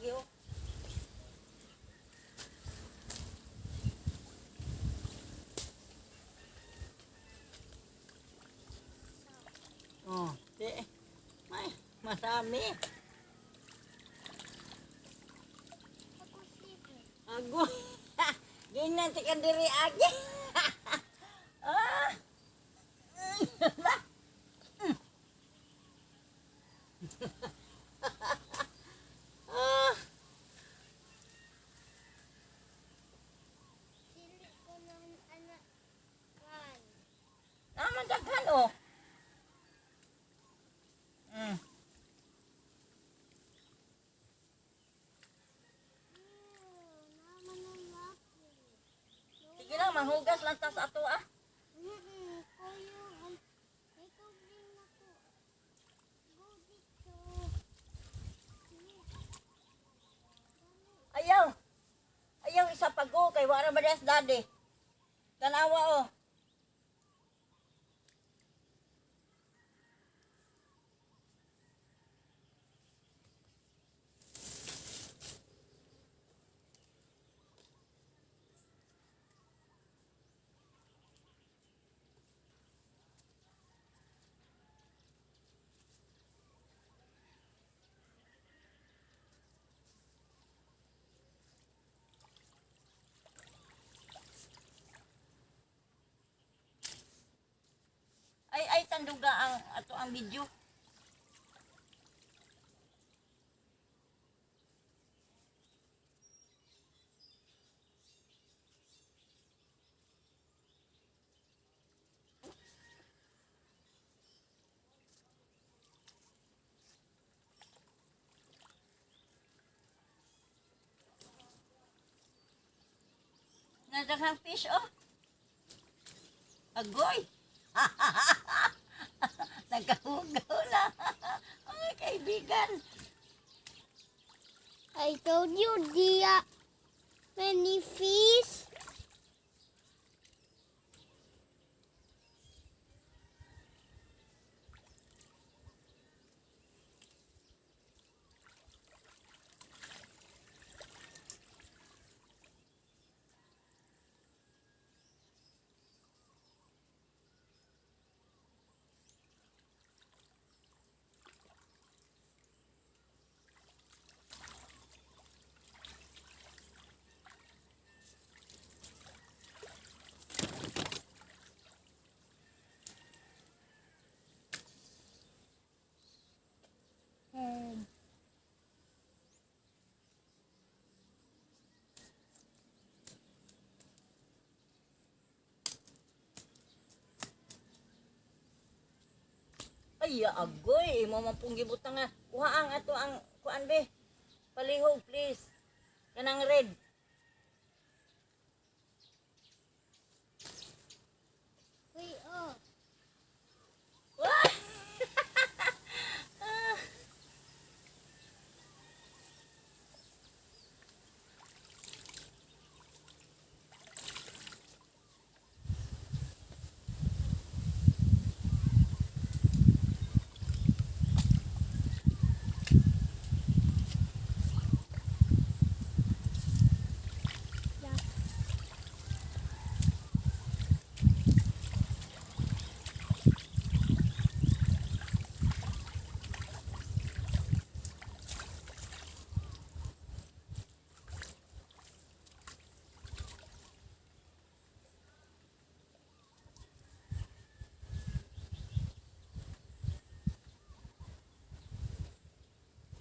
lagi oh. Oh, di. May, marami. Agoy. Ginan si Kandiri agi. Ah. Ah. Naman daghan oh. Sige lang, manghugas lang tas ato ah. Ayaw. Ayaw isa pago kay wala ba des daddy. Tanawa oh. Ay tanduga ang ato ang video. Nadaghang fish oh. Agoy. Nagkahugaw na. Ay, kaibigan. I told you there are many fish. Ay, agoy. Mo man pong gibutang nga. Kuhaang ato ang kuan be. Palihog, please. Kanang red. Wait, oh. Wah!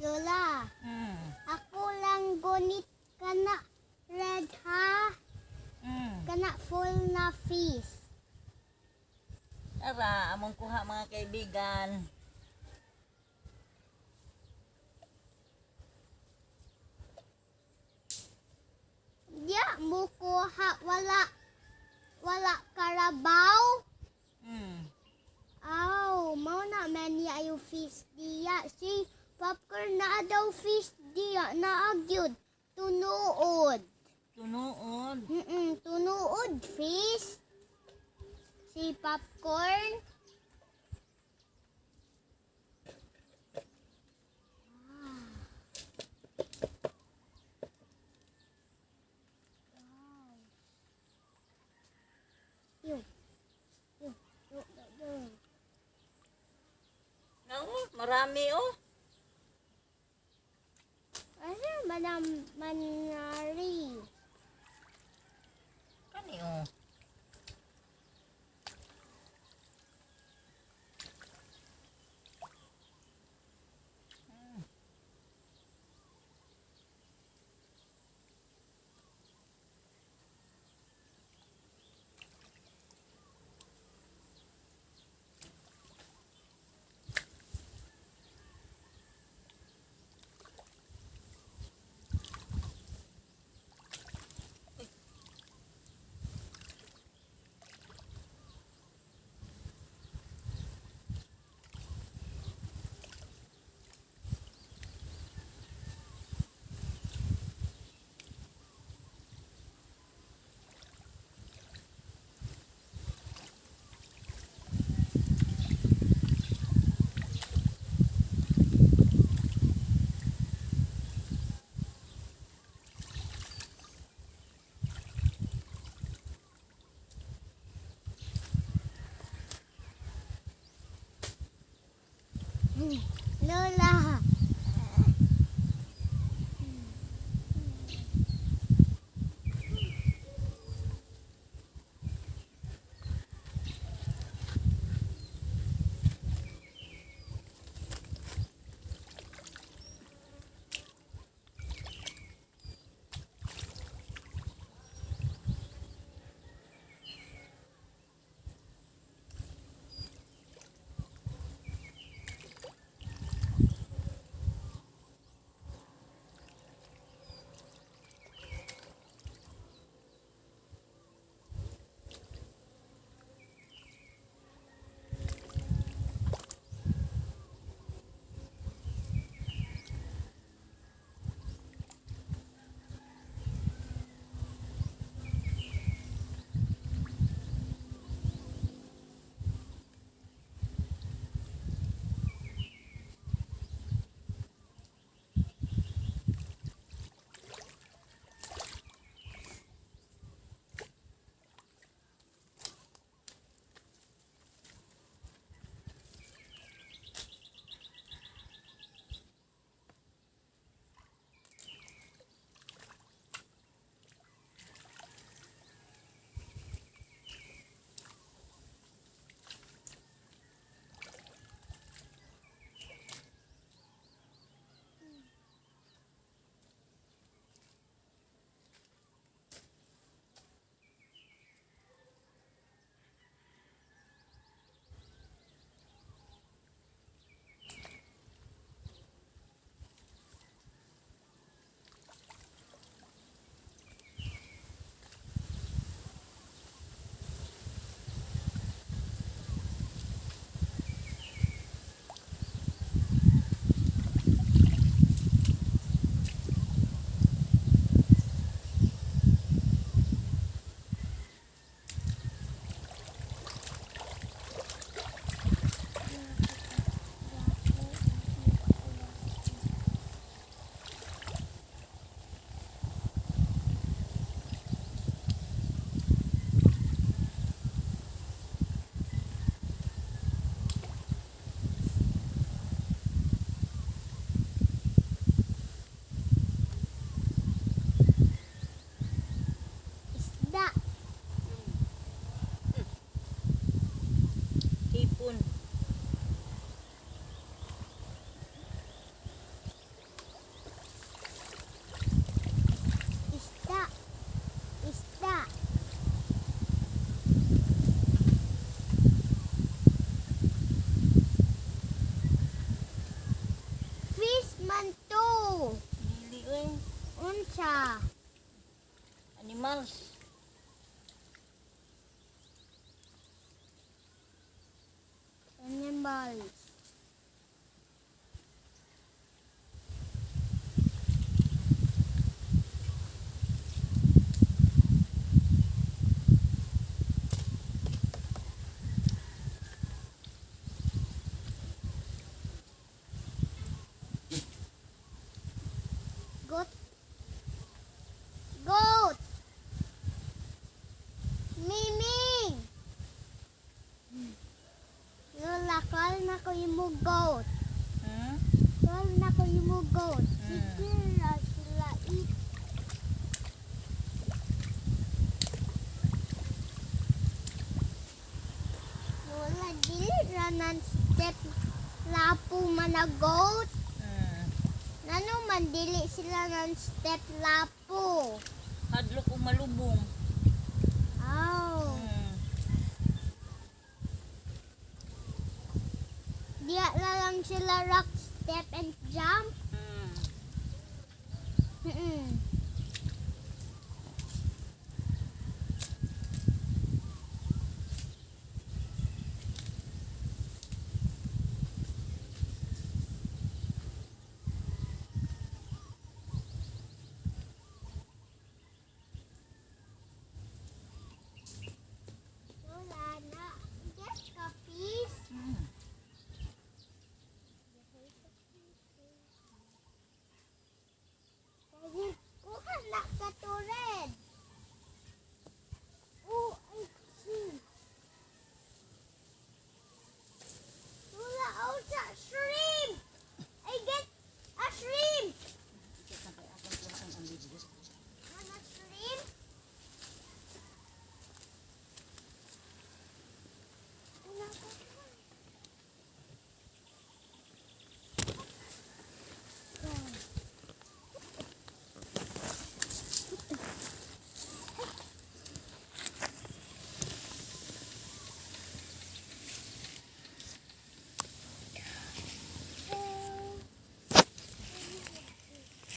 Lola, ako lang gunit kana red ha. Kana full na fish. Tara, among kuha mga kaibigan. Diya mo kuha wala karabaw. Aw, mao na many ayo fish diya. Si popcorn na daw fish diya na agyud tunuod. Tunuod. Tunuod fish. Si popcorn. dami oh. Ano, Madam Manari? Kani oh. Lola. Isda. Hipon. Isda. Isda. Fish man to. Dili oy. Unsa? Animals. Animals. Goat. Goat. Miming. Lola, call na ko yung goat. Hmm? Mayroon na ko yung goat. Sige na sila eat. Wala dili ra nan step lapo man na goat. Nano man dili sila nan step lapo. Hadlo ko malubong. Aw. Diya na lang sila rock, step, and jump. Mm.